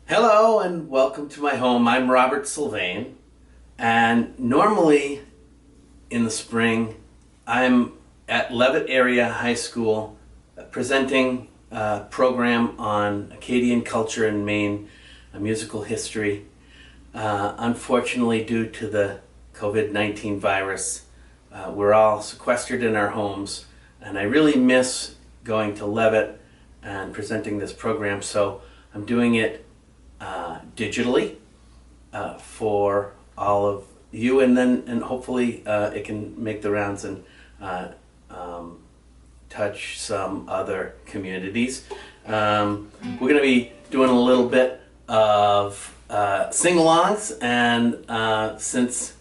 Hello and welcome to my home. I'm Robert Sylvain, and normally in the spring I'm at Leavitt Area High School presenting a program on Acadian culture in Maine, a musical history. Unfortunately, due to the COVID-19 virus, we're all sequestered in our homes, and I really miss going to Leavitt and presenting this program, so I'm doing it digitally for all of you, and hopefully it can make the rounds and touch some other communities. We're going to be doing a little bit of sing-alongs, and since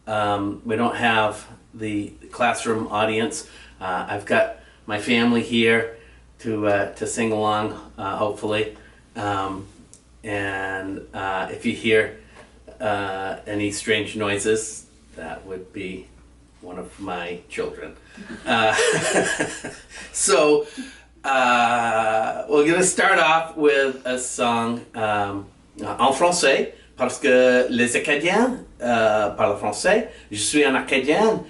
we don't have the classroom audience, I've got my family here to sing along, hopefully. And if you hear any strange noises, that would be one of my children. So we're going to start off with a song en français, parce que les Acadiens parlent français. Je suis un Acadien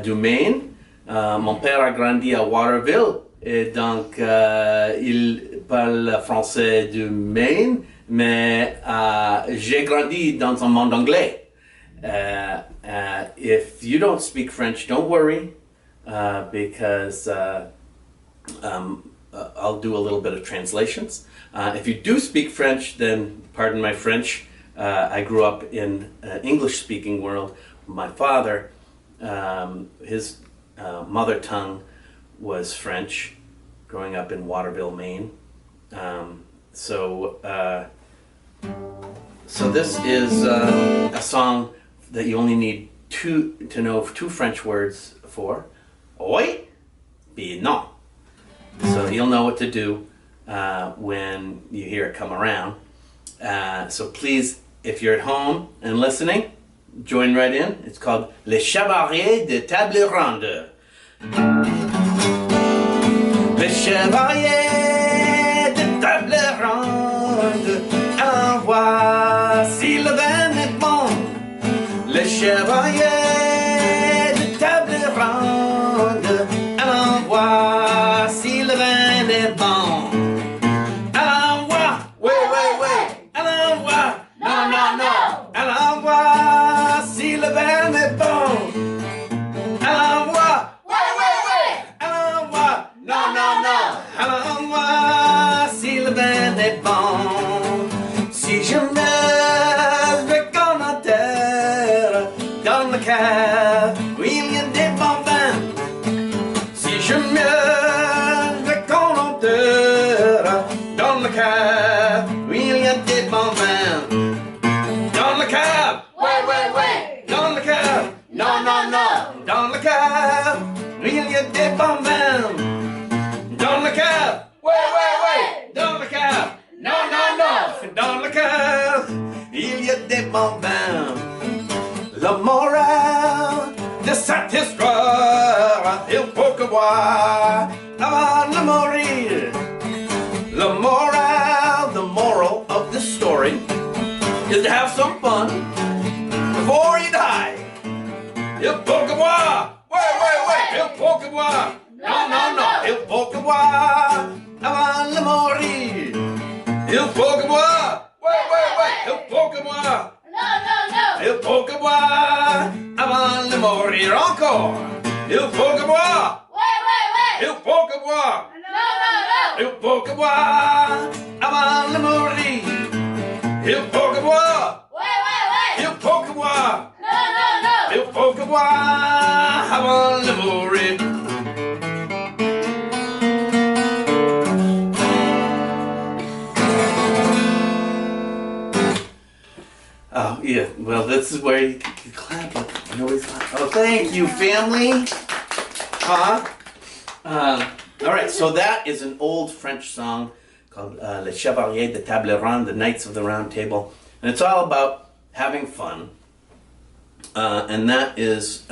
du Maine. Mon père a grandi à Waterville, et donc il parle français du Maine. Mais j'ai grandi dans un monde anglais. If you don't speak French, don't worry, because I'll do a little bit of translations. If you do speak French, then pardon my French. I grew up in an English-speaking world. My father, his mother tongue was French, growing up in Waterville, Maine. So this is a song that you only need to know two French words for. Oui, puis non. So you'll know what to do when you hear it come around. So please, if you're at home and listening, join right in. It's called Les Chevaliers de table ronde. Les Chevaliers de table ronde. Voici le vin est bon, les chevaliers de table ronde. Alors voici le vin est bon. Alors voir, oui, oui, oui. Alors voir, non, non, non. Alors voici le vin est bon. Alors voir, oui, oui, oui. Alors voir, non, non, non. Alors voici le vin est bon. Si je me commentaire dans le cave où il y a des bons vins, si je me commentaire dans le cave où il y a des bons vins, dans le cave, ouais, ouais, ouais, dans le cave, non, non, non, dans le cave où il y a des bons vins, dans le cave, ouais, ouais, ouais, dans le cave. Non, non, non, dans le cœur, il y a des bons vins. Le moral de cette histoire, il faut que voir avant de mourir. The moral of the story is to have some fun before you die. Il faut que voir, ouais, ouais, ouais, il faut que voir. Non, non, non, il faut que voir avant de mourir. Il faut que moi, ouais, ouais, ouais, il faut que moi, non, non, non, il faut que moi, avant de mourir encore. Il faut que moi, ouais, ouais, ouais, il faut que moi, non, non, non, il faut que moi, avant de mourir. Il faut que moi, ouais, ouais, ouais, il faut que moi, non, non, non, il faut que moi, avant de mourir. Oh, yeah, well, this is where you clap, but nobody's clapping. Oh, thank you, family. All right, so that is an old French song called Les Chevaliers de table ronde, the Knights of the Round Table. And it's all about having fun. And that is,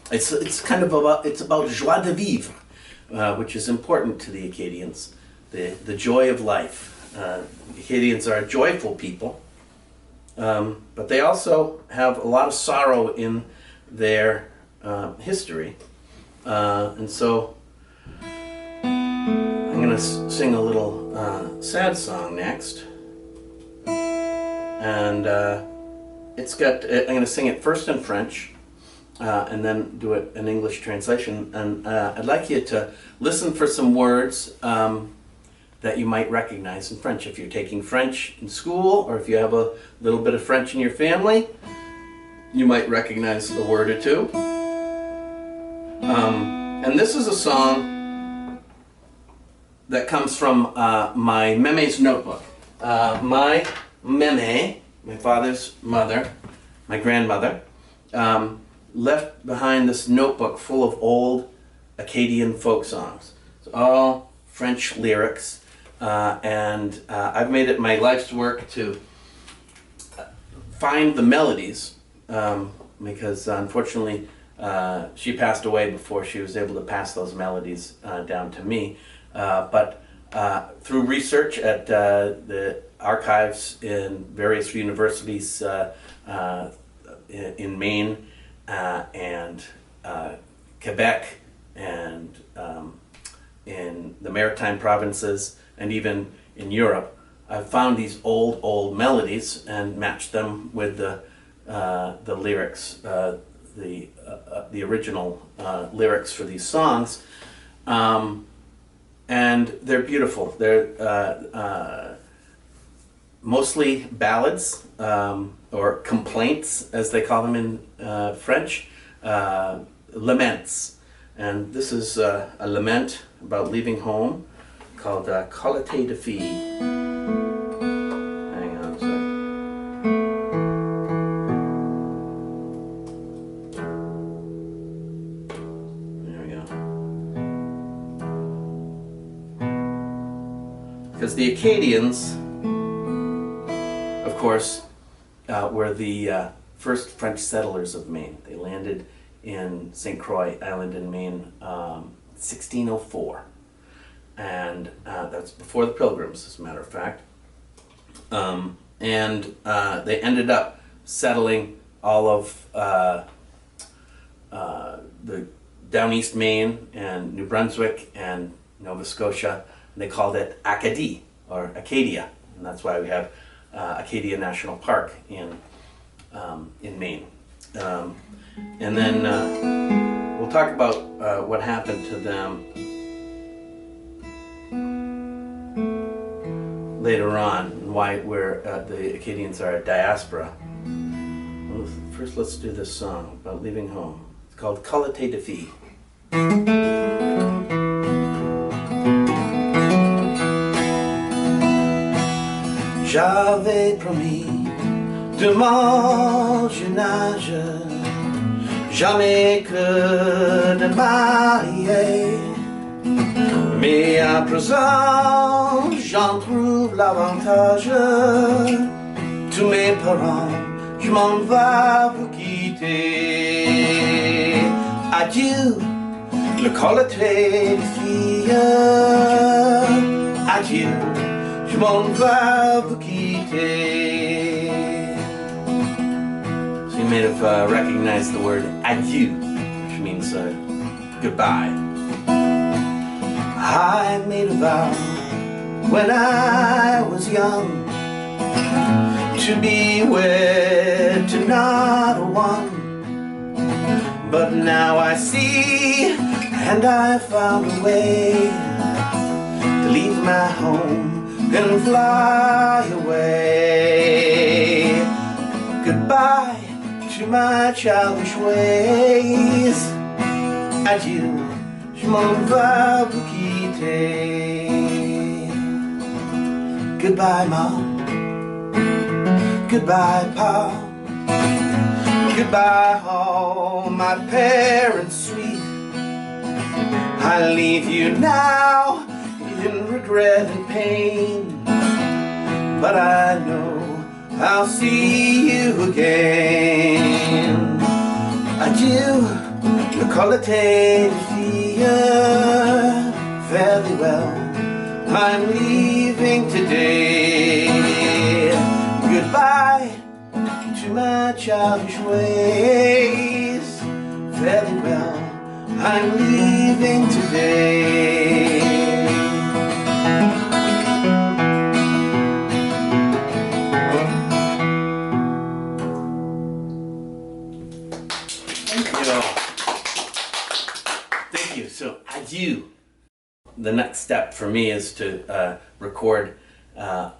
it's kind of about, it's about joie de vivre, which is important to the Acadians, the joy of life. Acadians are a joyful people, but they also have a lot of sorrow in their history. And so I'm going to sing a little sad song next. And it's got, I'm going to sing it first in French and then do it in English translation. And I'd like you to listen for some words that you might recognize in French. If you're taking French in school, or if you have a little bit of French in your family, you might recognize a word or two. And this is a song that comes from my mémé's notebook. My mémé, my father's mother, my grandmother, left behind this notebook full of old Acadian folk songs. It's all French lyrics, and I've made it my life's work to find the melodies, because unfortunately she passed away before she was able to pass those melodies down to me. But through research at the archives in various universities in Maine and Quebec and in the Maritime provinces and even in Europe, I've found these old melodies and matched them with the lyrics, the original lyrics for these songs, and they're beautiful. They're mostly ballads, or complaints, as they call them in French, laments. And this is a lament about leaving home called Qualité de fille. Hang on a second. There we go. Because the Acadians, of course, were the first French settlers of Maine. They landed in St. Croix Island in Maine 1604. And that's before the Pilgrims, as a matter of fact. And they ended up settling all of the down east Maine and New Brunswick and Nova Scotia. And they called it Acadie, or Acadia. And that's why we have Acadia National Park in Maine. And then we'll talk about what happened to them later on, and why the Acadians are a diaspora. Well, first, let's do this song about leaving home. It's called Qualité de fille. J'avais promis de mon jeune âge jamais que de marier, mais à présent j'en trouve l'avantage. Tous mes parents, je m'en vais vous quitter. Adieu, le qualité de fille. Adieu, je m'en vais vous quitter. So you may have recognized the word adieu, which means goodbye. I made a vow when I was young to be wed to not a one, but now I see, and I found a way to leave my home and fly away. Goodbye to my childish ways. Adieu, je m'en vais vous quitter. Goodbye, Mom. Goodbye, Pa. Goodbye, all my parents sweet. I leave you now in regret and pain, but I know I'll see you again. Adieu, le qualité de fille. Fairly well, I'm leaving leaving today. Goodbye to my childish ways. Very well, I'm leaving today. Thank you. So, adieu. The next step for me is to record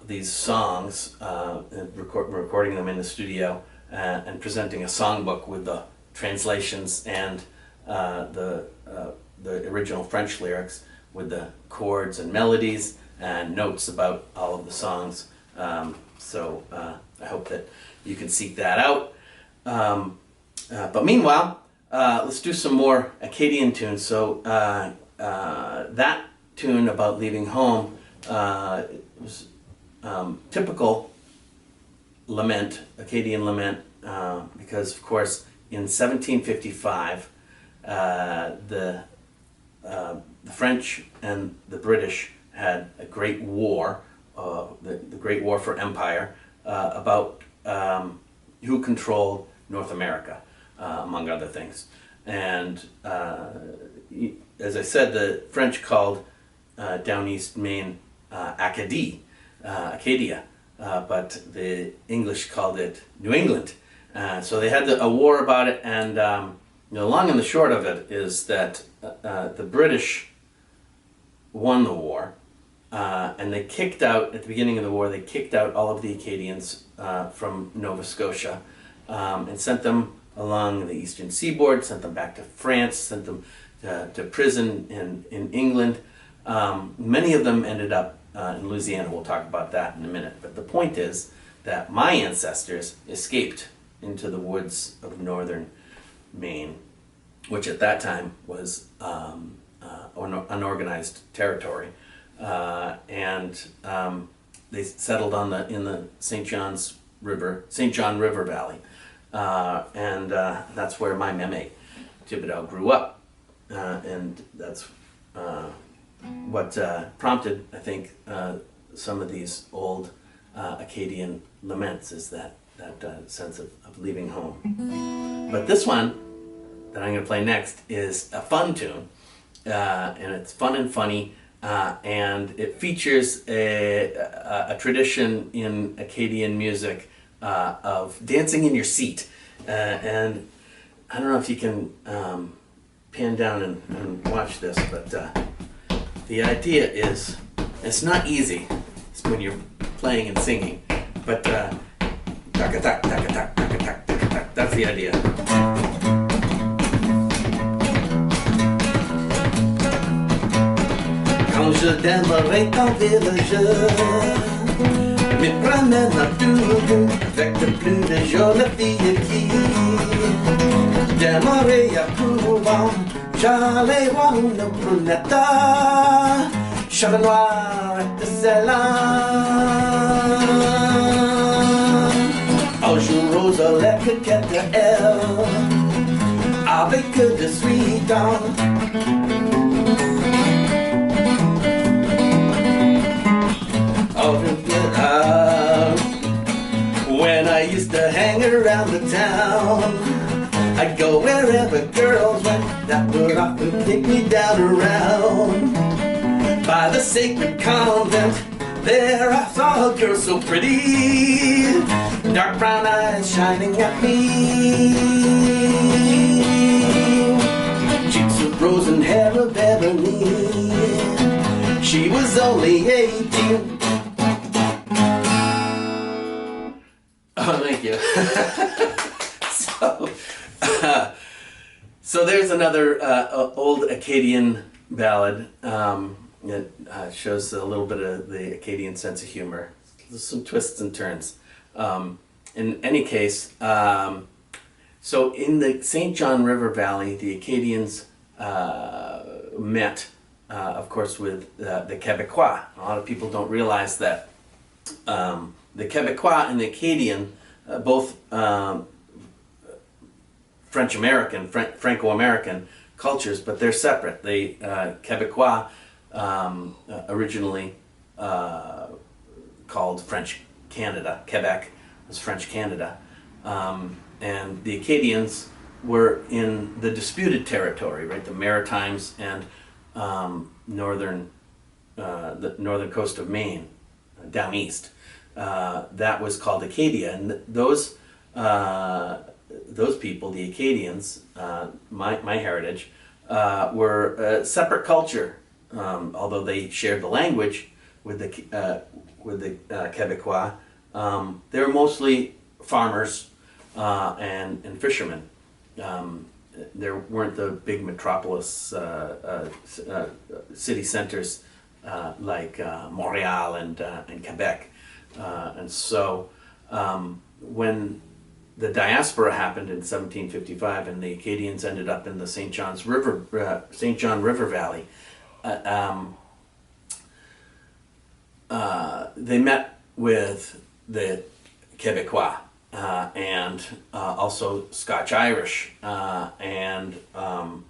these songs, recording them in the studio, and presenting a songbook with the translations and the original French lyrics with the chords and melodies and notes about all of the songs. So I hope that you can seek that out. But meanwhile, let's do some more Acadian tunes. So that tune about leaving home was typical lament, Acadian lament, because of course in 1755 the French and the British had a great war, the Great War for Empire, about who controlled North America, among other things. And as I said, the French called down east Maine Acadie, Acadia, but the English called it New England. So they had a war about it, and the long and the short of it is that the British won the war, and they kicked out, at the beginning of the war, they kicked out all of the Acadians from Nova Scotia, and sent them along the eastern seaboard, sent them back to France, sent them to prison in England. Many of them ended up in Louisiana. We'll talk about that in a minute. But the point is that my ancestors escaped into the woods of northern Maine, which at that time was unorganized territory, and they settled in the St. John River Valley, and that's where my meme Thibodeau grew up, and that's what prompted, I think, some of these old Acadian laments, is that sense of leaving home. But this one that I'm going to play next is a fun tune, and it's fun and funny, and it features a tradition in Acadian music of dancing in your seat. And I don't know if you can pan down and watch this, but the idea is, it's not easy when you're playing and singing, but tak-a-tak, tak-a-tak, tak-a-tak, tak-a-tak, that's the idea. Quand je demeaurais en ville, je me promène en tout avec de plus de jolies filles qui demeuraient à Couvent. J'allais voir une brunette, cheveux noirs et excellents. Au jour rose, les coquettes, elle, avec de sweet dents. When I used to hang around the town, I'd go wherever girls went, that would often take me down around. By the sacred convent, there I saw a girl so pretty, dark brown eyes shining at me, cheeks of rose and hair of ebony. She was only 18. Oh, thank you. So there's another old Acadian ballad that shows a little bit of the Acadian sense of humor. There's some twists and turns. In any case, so in the St. John River Valley, the Acadians met, of course, with the Québécois. A lot of people don't realize that the Québécois and the Acadian, both French-American, Franco-American cultures, but they're separate. They Québécois originally called French Canada. Quebec was French Canada. And the Acadians were in the disputed territory, right? The Maritimes and the northern coast of Maine, down east. That was called Acadia, and those people, the Acadians, my heritage, were a separate culture, although they shared the language with the Quebecois. They were mostly farmers and fishermen. There weren't the big metropolis city centers like Montreal and Quebec. And so when the diaspora happened in 1755 and the Acadians ended up in the St. John River Valley, they met with the Quebecois and also Scotch-Irish and of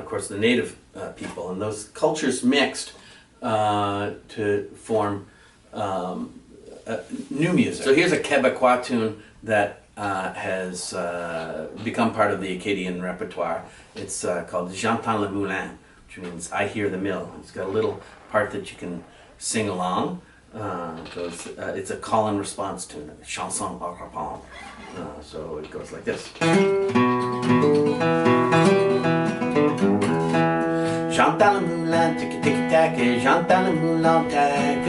course the native people, and those cultures mixed to form new music. So here's a Quebecois tune that has become part of the Acadian repertoire. It's called J'entends le moulin, which means I hear the mill. It's got a little part that you can sing along. It's a call and response tune, a chanson à répondre. So it goes like this. J'entends le moulin, tic tic tac, j'entends le moulin tac.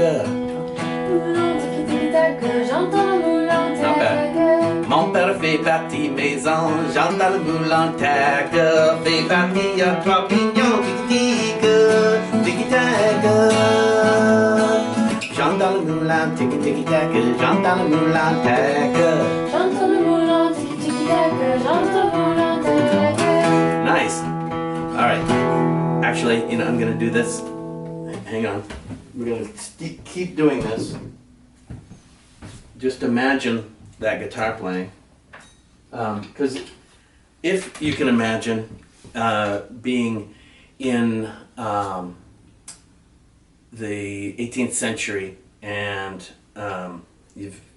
J'entends le moulin tac. Mon père fait partie maison, j'entends le moulin tac. Fait partie à 3 pignons, tic tic tac. J'entends le moulin, tic tic tac, j'entends le moulin tac. J'entends le moulin tic tic tac, j'entends le moulin tac. Nice. All right. Actually, I'm going to do this. Hang on. We're going to keep doing this. Just imagine that guitar playing. Because if you can imagine being in the 18th century and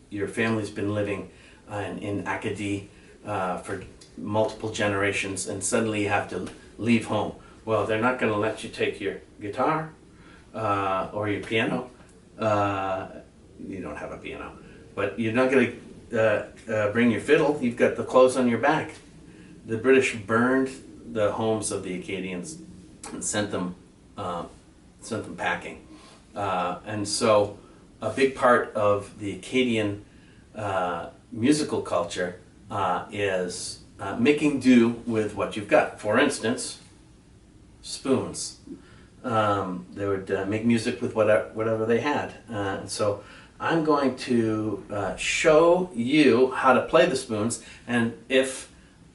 your family's been living in Acadie for multiple generations, and suddenly you have to leave home. Well, they're not going to let you take your guitar or your piano. You don't have a piano. But you're not going to bring your fiddle. You've got the clothes on your back. The British burned the homes of the Acadians and sent them packing. And so a big part of the Acadian musical culture is making do with what you've got. For instance, spoons. They would make music with whatever they had. And so I'm going to show you how to play the spoons, and if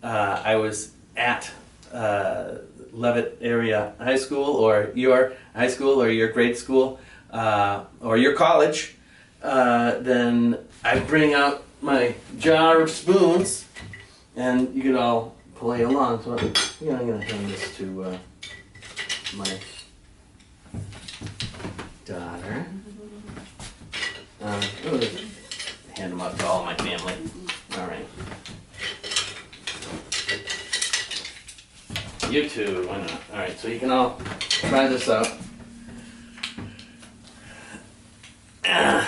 I was at Leavitt Area High School, or your high school, or your grade school, or your college, then I bring out my jar of spoons, and you can all play along. So I'm going to hand this to my daughter. Hand them out to all my family. All right. You too, why not? All right, so you can all try this out.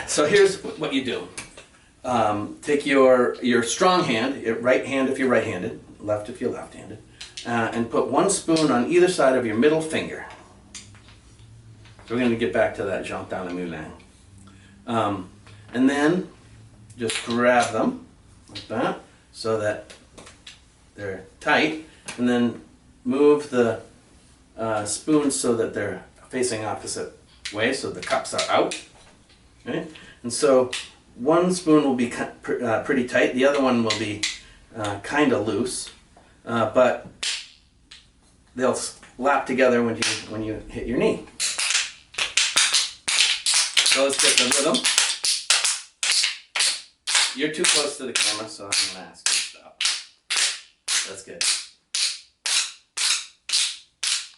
So here's what you do. Take your strong hand, your right hand if you're right-handed, left if you're left-handed, and put one spoon on either side of your middle finger. So we're going to get back to that J'entends le moulin. And then just grab them like that so that they're tight, and then move the spoons so that they're facing opposite way, so the cups are out. Okay? And so one spoon will be pretty tight, the other one will be kind of loose, but they'll slap together when you hit your knee. So let's get the rhythm. You're too close to the camera, so I'm going to ask you to stop. That's good.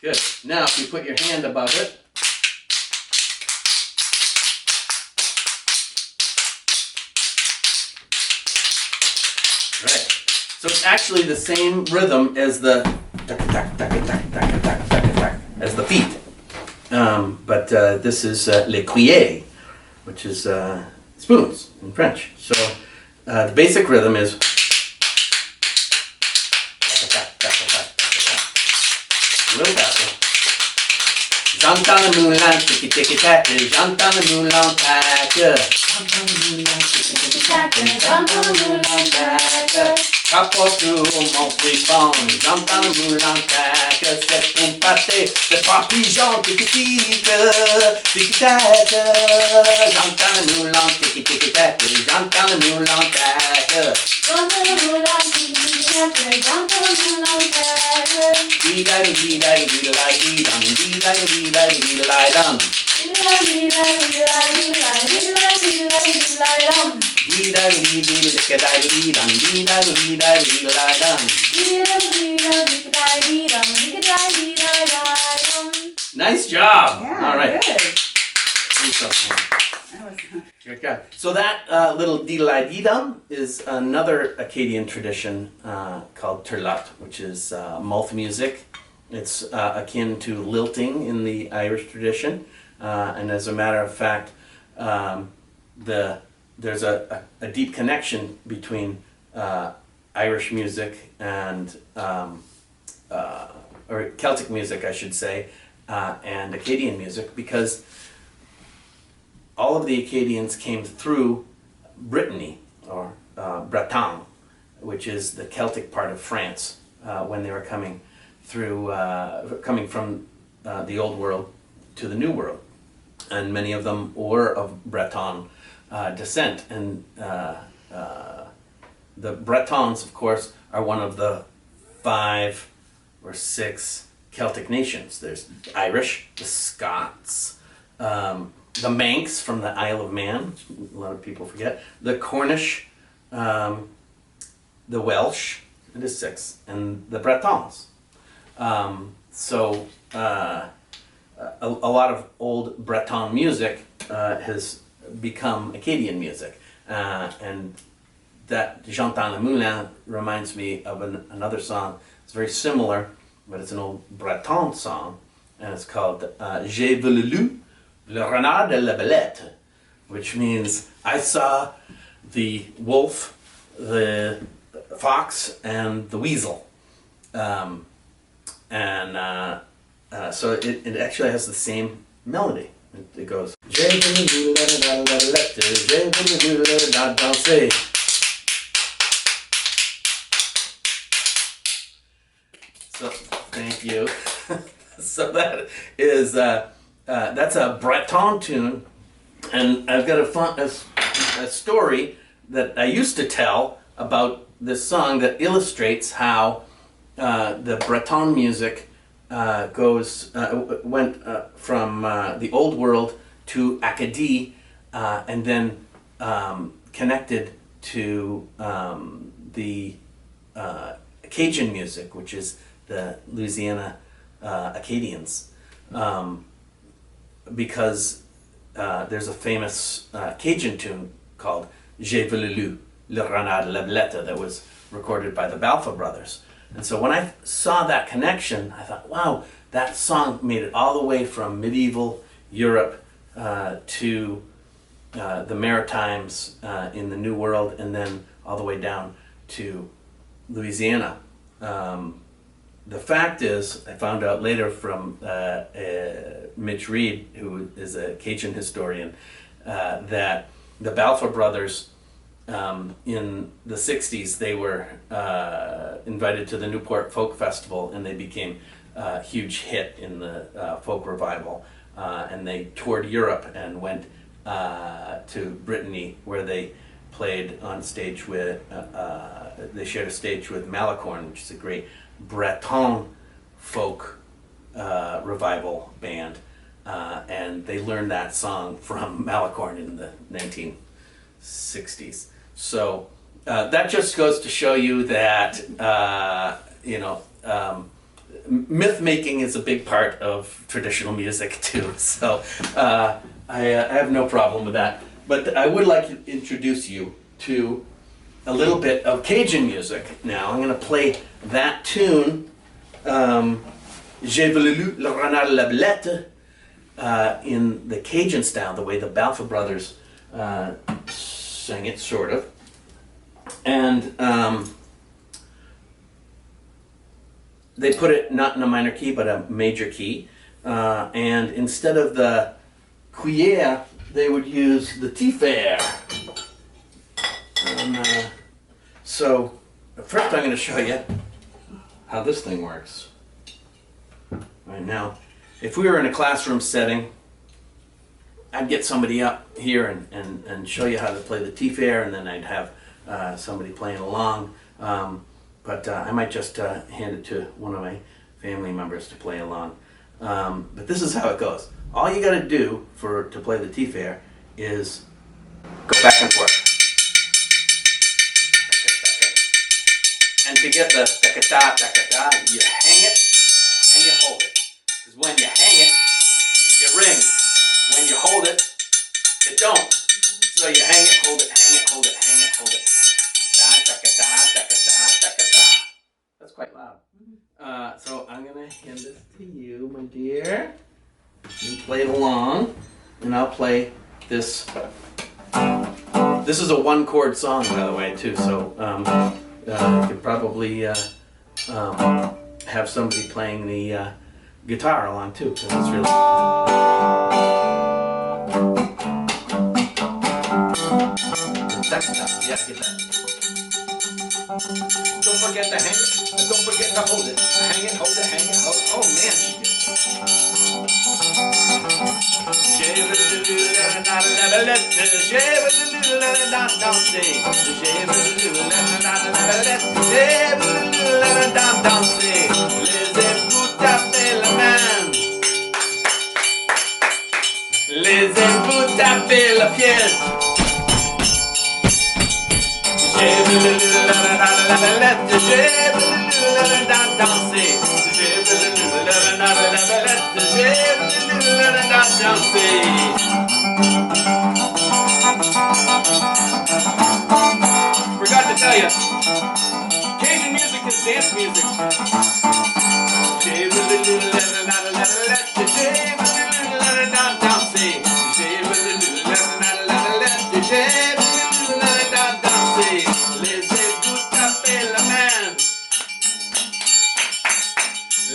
Good. Now, if you put your hand above it, So it's actually the same rhythm as the feet. But this is les cuillers, which is spoons in French. So the basic rhythm is a little faster. J'entends le moulin, tiki tiki tac, j'entends le moulin tac. J'entends le moulin, tiki tiki tac, j'entends le moulin tac. Rapporte mon fripon, j'entends le moulin tac. C'est pour pâté, c'est pas pigeon, tiki tiki tac. J'entends le moulin, tiki tiki tac, j'entends le moulin tac. J'entends le moulin, tiki tiki tac, j'entends le moulin tac. Dee-da-dee-dee-da-dee-dum, Nice job. Yeah, All right. good. Good job. So that little dee-da-dee-dum is another Acadian tradition called turlotte, which is mouth music. It's akin to lilting in the Irish tradition, and as a matter of fact, there's a deep connection between Irish music and or Celtic music, I should say, and Acadian music, because all of the Acadians came through Brittany, or Bretagne, which is the Celtic part of France, when they were coming from the Old World to the New World. And many of them were of Breton descent. And the Bretons, of course, are one of the 5 or 6 Celtic nations. There's the Irish, the Scots, the Manx from the Isle of Man, which a lot of people forget, the Cornish, the Welsh, it is 6, and the Bretons. So a lot of old Breton music has become Acadian music, and that J'entends le moulin reminds me of another song. It's very similar, but it's an old Breton song, and it's called J'ai vu le loup, le renard et la belette, which means I saw the wolf, the fox, and the weasel. So it actually has the same melody. It goes J'ai vu le loup, le renard et la belette, j'ai vu le loup, le renard danser. So thank you. So that is that's a Breton tune, and I've got a story that I used to tell about this song that illustrates how the Breton music went from the Old World to Acadie, and then connected to the Cajun music, which is the Louisiana Acadians, because there's a famous Cajun tune called J'ai vu le loup, le renard et la belette that was recorded by the Balfa brothers. And so when I saw that connection, I thought, wow, that song made it all the way from medieval Europe to the Maritimes in the New World, and then all the way down to Louisiana. The fact is, I found out later from Mitch Reed, who is a Cajun historian, that the Balfa brothers, in the 60s, they were invited to the Newport Folk Festival, and they became a huge hit in the folk revival. And they toured Europe and went to Brittany, where they played on stage with, they shared a stage with Malicorne, which is a great Breton folk revival band. And they learned that song from Malicorne in the 1960s. So that just goes to show you that, myth making is a big part of traditional music too. So I have no problem with that. But I would like to introduce you to a little bit of Cajun music now. I'm going to play that tune, J'ai voulu le renard la belette, in the Cajun style, the way the Balfour brothers sang it, sort of. And they put it not in a minor key, but a major key. And instead of the cuillère, they would use the tifère. So first I'm going to show you how this thing works. Right now, if we were in a classroom setting, I'd get somebody up here and show you how to play the tifère, and then I'd have somebody playing along. But I might just hand it to one of my family members to play along. But this is how it goes. All you got to do to play the tifère is go back and forth. And to get the takata, takata, you hang it and you hold it. Because when you hang it, it rings. When you hold it, it don't. So you hang it, hold it, hang it, hold it, hang it, hold it. That's quite loud. So I'm going to hand this to you, my dear. You play it along, and I'll play this. This is a one-chord song, by the way, too. So you could probably have somebody playing the guitar along too, because it's really. Yeah, get that. Don't forget to hang it. Don't forget to hold it. Hang it, hold it, hang it, hold it. Oh man, she did. Laissez-vous taper le pied. J'ai voulu danser. J'ai voulu danser. Forgot to tell you, Cajun music is dance music. J'ai voulu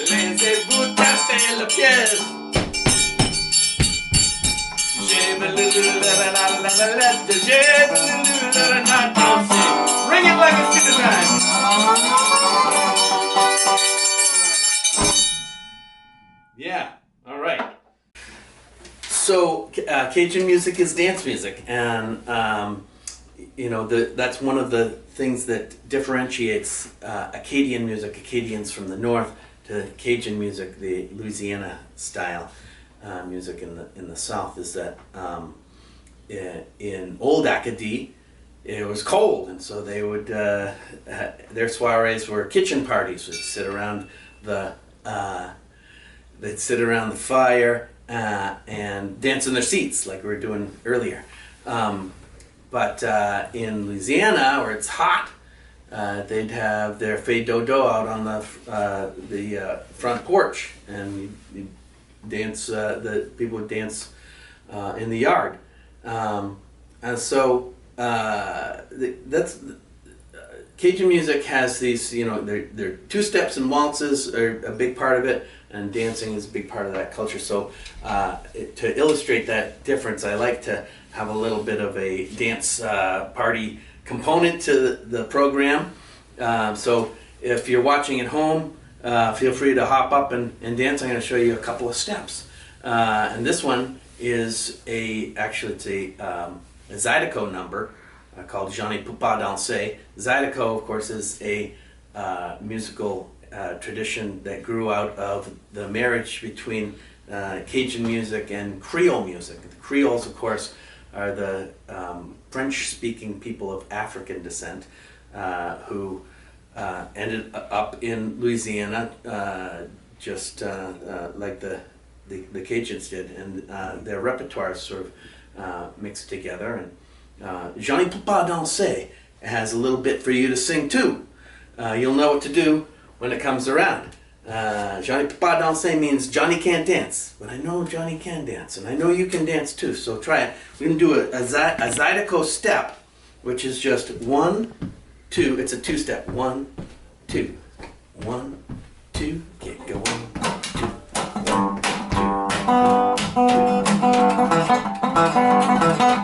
laissez-vous taper le pied. J'ai voulu danser. Ring it like a citizen. Yeah, all right. So Cajun music is dance music, and you know, that's one of the things that differentiates Acadian music, Acadians from the north, to Cajun music, the Louisiana style music in the south, is that in old Acadie it was cold, and so they would their soirees were kitchen parties. They'd sit around the fire and dance in their seats like we were doing earlier. But in Louisiana, where it's hot, they'd have their feu dodo out on the front porch, and you'd dance. The people would dance in the yard, and so that's Cajun music has these. You know, their two steps and waltzes are a big part of it, and dancing is a big part of that culture. So to illustrate that difference, I like to have a little bit of a dance party component to the program. So if you're watching at home, feel free to hop up and dance. I'm going to show you a couple of steps. And this one is actually it's a Zydeco number called Je ne peux pas danser. Zydeco, of course, is a musical tradition that grew out of the marriage between Cajun music and Creole music. The Creoles, of course, are the French-speaking people of African descent who ended up in Louisiana just like the Cajuns did, and their repertoires sort of mixed together. And Je ne peux pas danser has a little bit for you to sing too. You'll know what to do when it comes around. Johnny peux pas danser means Johnny can't dance, but I know Johnny can dance, and I know you can dance too, so try it. We're going to do a zydeco step, which is just 1, 2, it's a 2-step, 1, 2, 1, 2, okay, go 1, 2, 1, 2.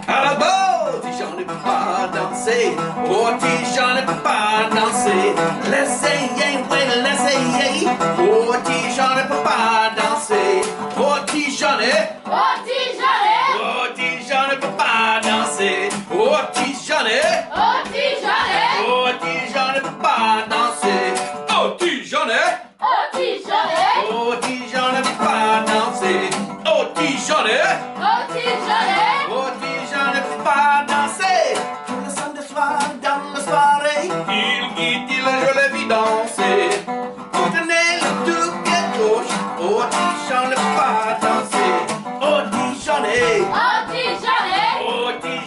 À la base, j'en ai pas dansé, oh, j'en ai pas dansé, l'essayer, ouais, l'essayer, oh, j'en ai pas dansé, oh, j'en ai pas dansé, oh, j'en ai pas dansé, oh, j'en ai pas dansé, oh, j'en ai pas dansé. Le samedi soir dans la soirée, il je l'ai vu danser. Vous tenez le tout à gauche, oh, j'en ai pas dansé, oh, j'en ai pas dansé, oh,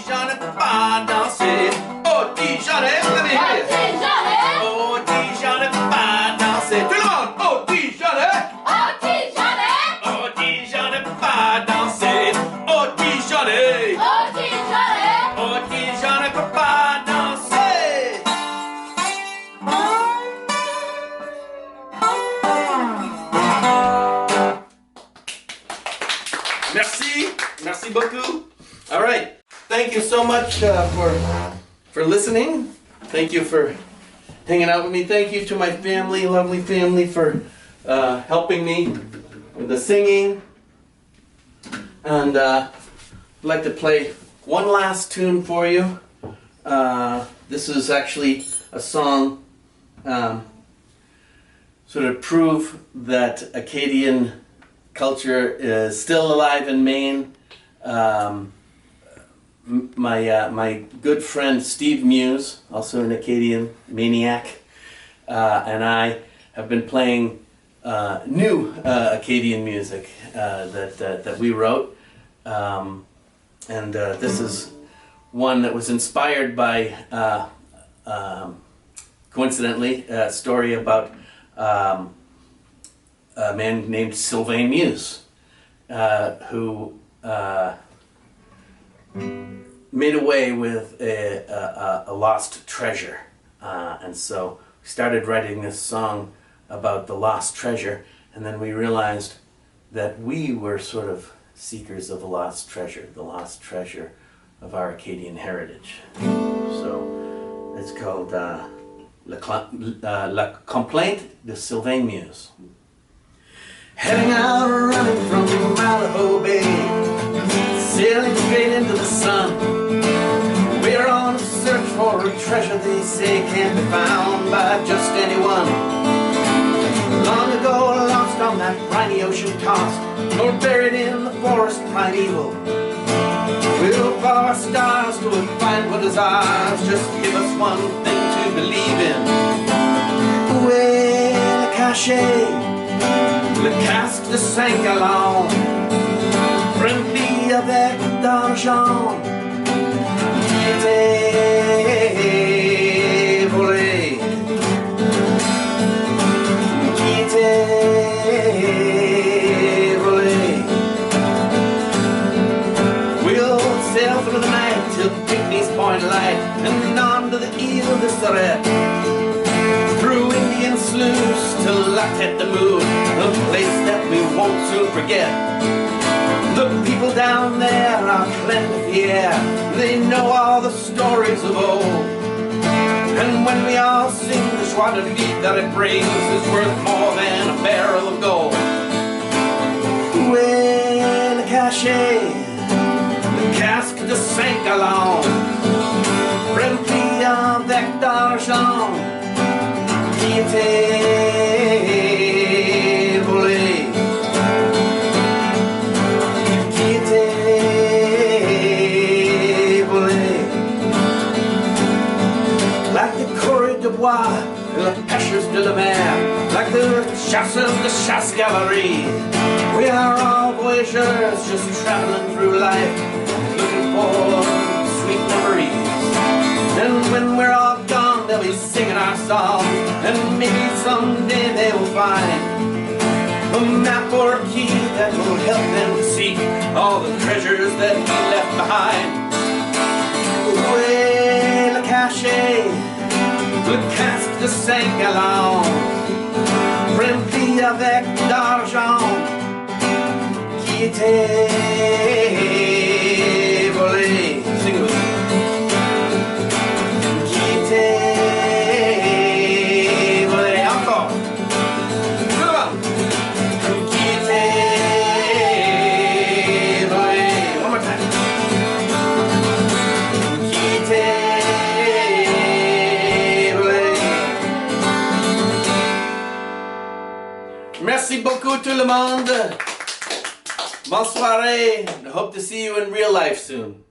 j'en ai pas dansé. Tout le monde, oh, j'en ai pas dansé, oh, j'en ai pas dansé. Merci beaucoup. All right. Thank you so much for listening. Thank you for hanging out with me. Thank you to my family, lovely family, for helping me with the singing. And I'd like to play one last tune for you. This is actually a song sort of prove that Acadian culture is still alive in Maine. My good friend Steve Muise, also an Acadian maniac, and I have been playing new Acadian music that we wrote, and this is one that was inspired by, coincidentally, a story about a man named Sylvain Muise, who made away with a lost treasure, and so we started writing this song about the lost treasure, and then we realized that we were sort of seekers of the lost treasure of our Acadian heritage. So it's called La Complainte de Sylvain Muise. Heading out running from Malibu Bay, sailing straight into the sun. We're on a search for a treasure they say can't be found by just anyone. Long ago lost on that briny ocean tossed, or buried in the forest primeval. We'll follow our stars till we find what is ours. Just give us one thing to believe in. Où est le cachet, le casque de 5 gallons, rempli avec d'argent qui était volé, qui était volé. We'll sail through the night till Picnics Point light, and on to the Ile de Sarette, through Indian sloughs till Lac at the Moon, a place that we won't soon forget. The people down there are plentiful, they know all the stories of old. And when we all sing the joie de vivre that it brings is worth more than a barrel of gold. Où est le cachet, le casque de 5 gallons, rempli avec d'argent qui était volé, qui était volé. Like the coureur de bois, le pêcheurs de la mer, like the chasseurs de chasse-galerie, we are all voyageurs just traveling through life, looking for sweet memories. And when we're all singing our songs, and maybe someday they'll find a map or a key that will help them see all the treasures that we left behind. Ouais, le cachet, le casque de 5 gallons, rempli avec d'argent qui était volé. Sing-le. Qui était volé. Encore. Qui était volé. One more time. Qui était volé. Merci beaucoup tout le monde. Bonne soirée. I hope to see you in real life soon.